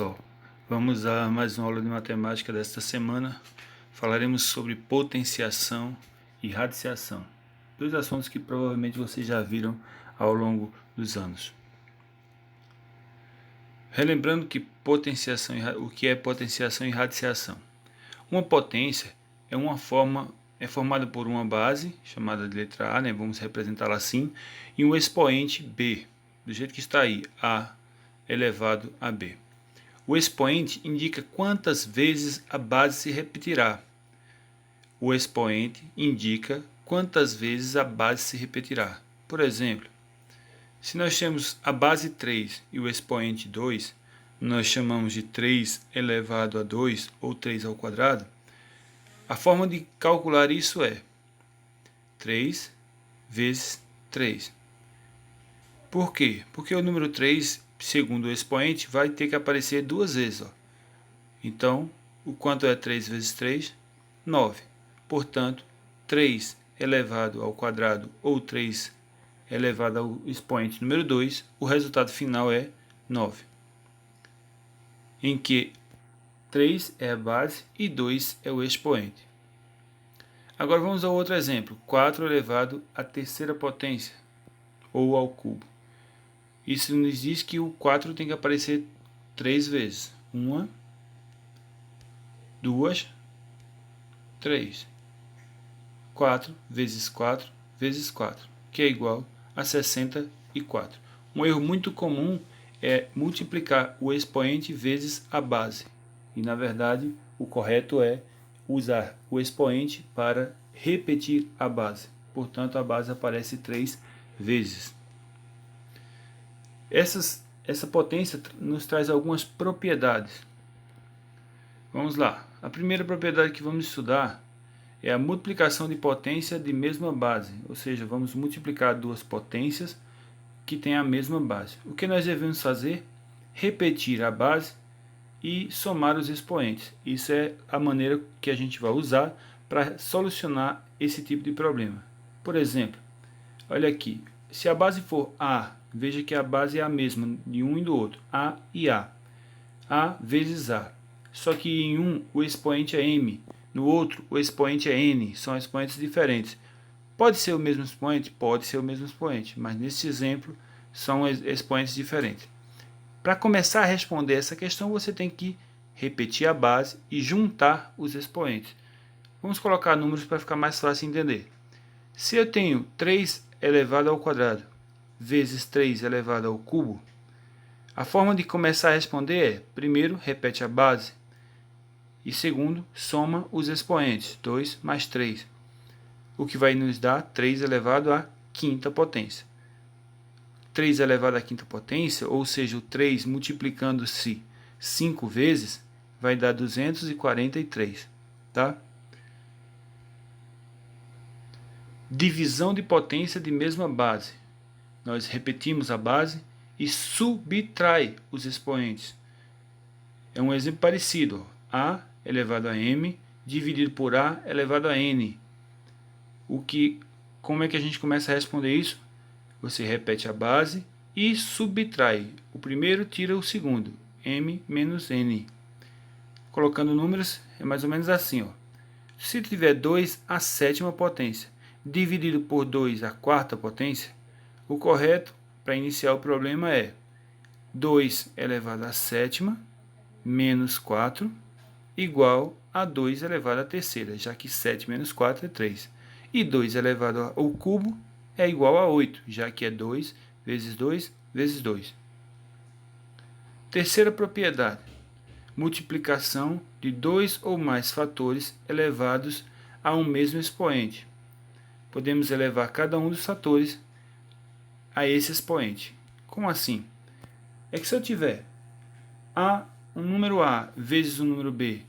Pessoal, vamos a mais uma aula de matemática desta semana. Falaremos sobre potenciação e radiciação, dois assuntos que provavelmente vocês já viram ao longo dos anos. Relembrando que o que é potenciação e radiciação. Uma potência é formada por uma base, chamada de letra A, vamos representá-la assim, e um expoente B, do jeito que está aí, A elevado a B. O expoente indica quantas vezes a base se repetirá. O expoente indica quantas vezes a base se repetirá. Por exemplo, se nós temos a base 3 e o expoente 2, nós chamamos de 3 elevado a 2 ou 3 ao quadrado. A forma de calcular isso é 3 vezes 3. Por quê? Porque o número 3, segundo o expoente, vai ter que aparecer duas vezes. Então, o quanto é 3 vezes 3? 9. Portanto, 3 elevado ao quadrado ou 3 elevado ao expoente número 2, o resultado final é 9. Em que 3 é a base e 2 é o expoente. Agora vamos ao outro exemplo. 4 elevado à terceira potência, ou ao cubo. Isso nos diz que o 4 tem que aparecer 3 vezes. 1, 2, 3. 4 vezes 4 vezes 4, que é igual a 64. Um erro muito comum é multiplicar o expoente vezes a base. E, na verdade, o correto é usar o expoente para repetir a base. Portanto, a base aparece 3 vezes. Essa potência nos traz algumas propriedades. Vamos lá. A primeira propriedade que vamos estudar é a multiplicação de potência de mesma base. Ou seja, vamos multiplicar duas potências que têm a mesma base. O que nós devemos fazer? Repetir a base e somar os expoentes. Isso é a maneira que a gente vai usar para solucionar esse tipo de problema. Por exemplo, olha aqui. Se a base for A, veja que a base é a mesma de um e do outro. A e A. A vezes A. Só que em um o expoente é M, no outro o expoente é N. São expoentes diferentes. Pode ser o mesmo expoente? Pode ser o mesmo expoente, mas nesse exemplo são expoentes diferentes. Para começar a responder essa questão, você tem que repetir a base e juntar os expoentes. Vamos colocar números para ficar mais fácil de entender. Se eu tenho 3 elevado ao quadrado vezes 3 elevado ao cubo, a forma de começar a responder é, primeiro, repete a base, e segundo, soma os expoentes, 2 mais 3, o que vai nos dar 3 elevado à quinta potência. 3 elevado à quinta potência, ou seja, o 3 multiplicando-se 5 vezes, vai dar 243, tá? Divisão de potência de mesma base. Nós repetimos a base e subtrai os expoentes. É um exemplo parecido. A elevado a M dividido por A elevado a N. Como é que a gente começa a responder isso? Você repete a base e subtrai. O primeiro tira o segundo. M menos N. Colocando números, é mais ou menos assim. Se tiver 2 à sétima potência dividido por 2 à quarta potência, o correto para iniciar o problema é 2 elevado à sétima menos 4 igual a 2 elevado à terceira, já que 7 menos 4 é 3. E 2 elevado ao cubo é igual a 8, já que é 2 vezes 2 vezes 2. Terceira propriedade: multiplicação de dois ou mais fatores elevados a um mesmo expoente. Podemos elevar cada um dos fatores a esse expoente. Como assim? É que se eu tiver um número A vezes um número B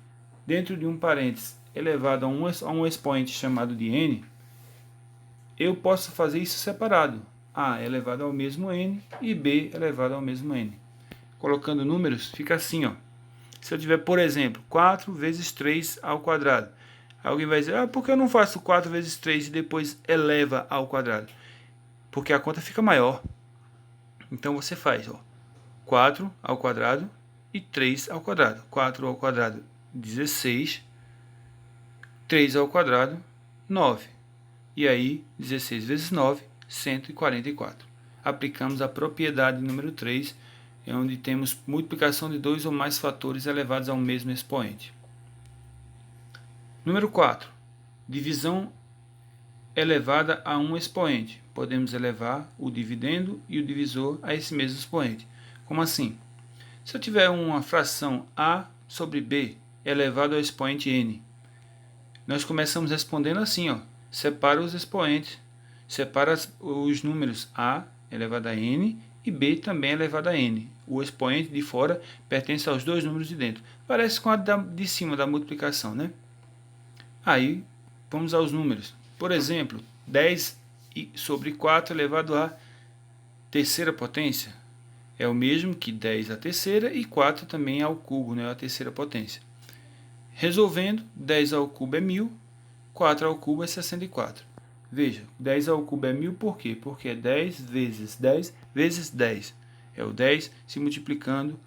dentro de um parênteses elevado a um expoente chamado de N, eu posso fazer isso separado. A elevado ao mesmo N e B elevado ao mesmo N. Colocando números, fica assim, Se eu tiver, por exemplo, 4 vezes 3 ao quadrado. Alguém vai dizer, por que eu não faço 4 vezes 3 e depois eleva ao quadrado? Porque a conta fica maior. Então você faz, 4 ao quadrado e 3 ao quadrado. 4 ao quadrado, 16. 3 ao quadrado, 9. E aí, 16 vezes 9, 144. Aplicamos a propriedade número 3, onde temos multiplicação de dois ou mais fatores elevados ao mesmo expoente. Número 4. Divisão elevada a um expoente. Podemos elevar o dividendo e o divisor a esse mesmo expoente. Como assim? Se eu tiver uma fração a sobre b elevado ao expoente n, nós começamos respondendo assim, ó, separa os expoentes, separa os números a elevado a n e b também elevado a n. O expoente de fora pertence aos dois números de dentro. Parece com a de cima da multiplicação, né? Aí, vamos aos números. Por exemplo, 10 sobre 4 elevado à terceira potência é o mesmo que 10 à terceira e 4 também ao cubo, né, a terceira potência. Resolvendo, 10 ao cubo é 1000, 4 ao cubo é 64. Veja, 10 ao cubo é 1000 por quê? Porque é 10 vezes 10 vezes 10. É o 10 se multiplicando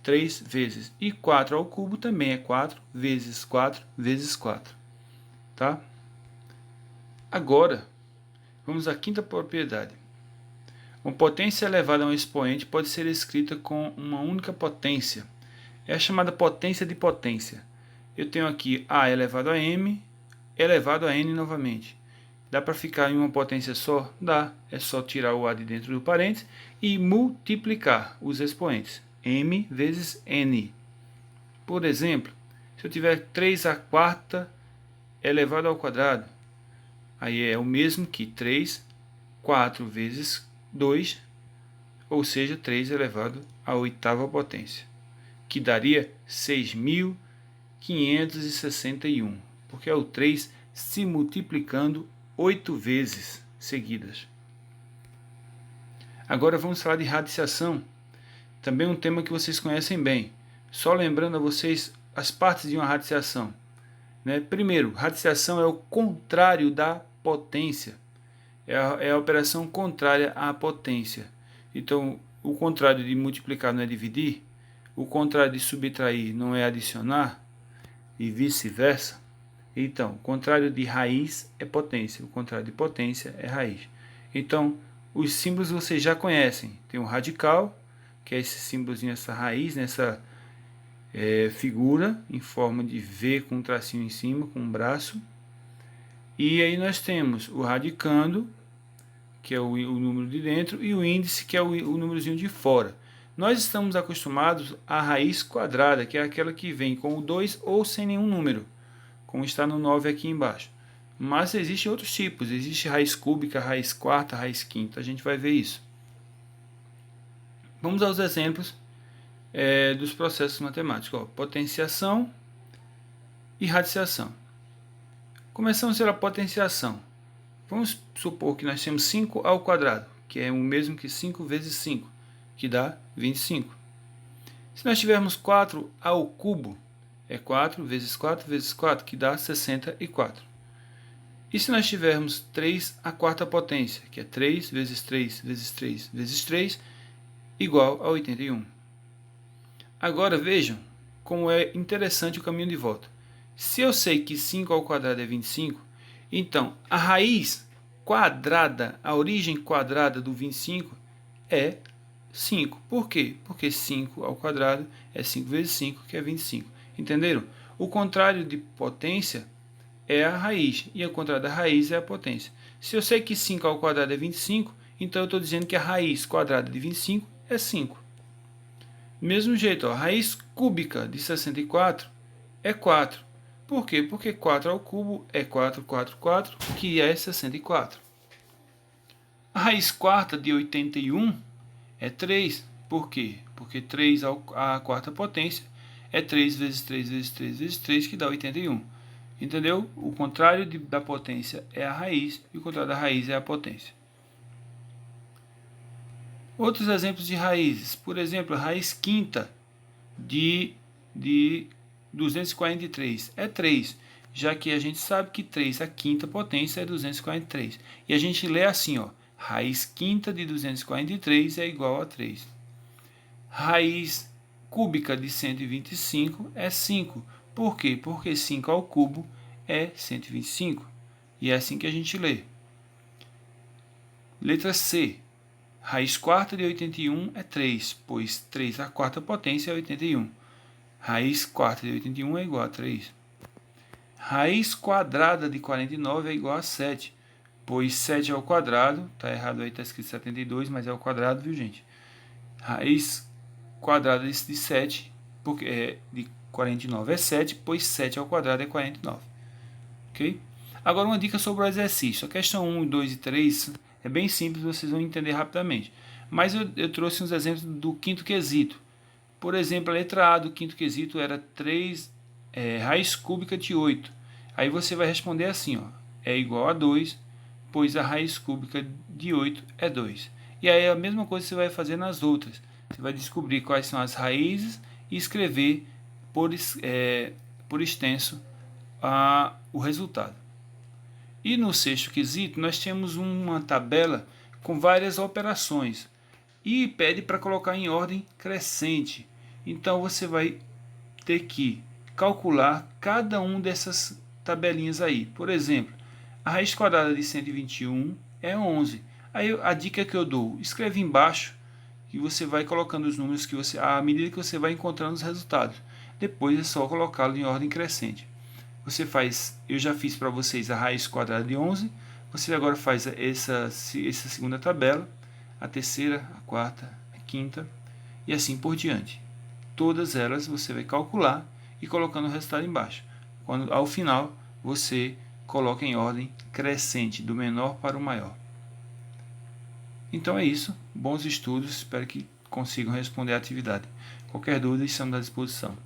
3 vezes. E 4 ao cubo também é 4 vezes 4 vezes 4. Tá? Agora, vamos à quinta propriedade. Uma potência elevada a um expoente pode ser escrita com uma única potência. É a chamada potência de potência. Eu tenho aqui a elevado a m elevado a n novamente. Dá para ficar em uma potência só? Dá. É só tirar o a de dentro do parênteses e multiplicar os expoentes. M vezes n. Por exemplo, se eu tiver 3 à quarta elevado ao quadrado, aí é o mesmo que 3, 4 vezes 2, ou seja, 3 elevado à oitava potência, que daria 6.561, porque é o 3 se multiplicando 8 vezes seguidas. Agora vamos falar de radiciação, também um tema que vocês conhecem bem. Só lembrando a vocês as partes de uma radiciação. Primeiro, radiciação é o contrário da potência. É a operação contrária à potência. Então, o contrário de multiplicar não é dividir, o contrário de subtrair não é adicionar, e vice-versa. Então, o contrário de raiz é potência, o contrário de potência é raiz. Então, os símbolos vocês já conhecem. Tem o radical, que é esse símbolozinho, essa raiz, nessa figura em forma de V com um tracinho em cima, com um braço. E aí nós temos o radicando, que é o número de dentro, e o índice, que é o númerozinho de fora. Nós estamos acostumados à raiz quadrada, que é aquela que vem com o 2 ou sem nenhum número, como está no 9 aqui embaixo. Mas existem outros tipos, existe raiz cúbica, raiz quarta, raiz quinta, a gente vai ver isso. Vamos aos exemplos dos processos matemáticos. Potenciação e radiciação. Começamos pela potenciação. Vamos supor que nós temos 5 ao quadrado, que é o mesmo que 5 vezes 5, que dá 25. Se nós tivermos 4 ao cubo, é 4 vezes 4 vezes 4, que dá 64. E se nós tivermos 3 à quarta potência, que é 3 vezes 3 vezes 3 vezes 3, igual a 81. Agora vejam como é interessante o caminho de volta. Se eu sei que 5 ao quadrado é 25, então a raiz quadrada, a origem quadrada do 25 é 5. Por quê? Porque 5 ao quadrado é 5 vezes 5, que é 25. Entenderam? O contrário de potência é a raiz, e o contrário da raiz é a potência. Se eu sei que 5 ao quadrado é 25, então eu estou dizendo que a raiz quadrada de 25 é 5. Mesmo jeito, a raiz cúbica de 64 é 4. Por quê? Porque 4 ao cubo é 4, 4, 4, que é 64. A raiz quarta de 81 é 3. Por quê? Porque 3 à quarta potência é 3 vezes 3 vezes 3 vezes 3, que dá 81. Entendeu? O contrário da potência é a raiz, e o contrário da raiz é a potência. Outros exemplos de raízes. Por exemplo, a raiz quinta de 243 é 3, já que a gente sabe que 3 à quinta potência é 243. E a gente lê assim, ó, raiz quinta de 243 é igual a 3. Raiz cúbica de 125 é 5. Por quê? Porque 5 ao cubo é 125. E é assim que a gente lê. Letra C. Raiz quarta de 81 é 3, pois 3 à quarta potência é 81. Raiz quarta de 81 é igual a 3. Raiz quadrada de 49 é igual a 7, pois 7 ao quadrado, tá errado aí, tá escrito 72, mas é ao quadrado, viu, gente? Raiz quadrada de 7, porque de 49 é 7, pois 7 ao quadrado é 49. Ok? Agora uma dica sobre o exercício. A questão 1, 2 e 3 é bem simples, vocês vão entender rapidamente. Mas eu trouxe uns exemplos do quinto quesito. Por exemplo, a letra A do quinto quesito era 3 raiz cúbica de 8. Aí você vai responder assim, ó, é igual a 2, pois a raiz cúbica de 8 é 2. E aí a mesma coisa você vai fazer nas outras. Você vai descobrir quais são as raízes e escrever por extenso o resultado. E no sexto quesito nós temos uma tabela com várias operações e pede para colocar em ordem crescente. Então você vai ter que calcular cada um dessas tabelinhas aí. Por exemplo, a raiz quadrada de 121 é 11. Aí a dica que eu dou, escreve embaixo que você vai colocando os números que você, à medida que você vai encontrando os resultados. Depois é só colocá-lo em ordem crescente. Você faz, eu já fiz para vocês a raiz quadrada de 11. Você agora faz essa segunda tabela, a terceira, a quarta, a quinta e assim por diante. Todas elas você vai calcular e colocando o resultado embaixo. Quando ao final você coloca em ordem crescente, do menor para o maior. Então é isso, bons estudos, espero que consigam responder à atividade. Qualquer dúvida, estamos à disposição.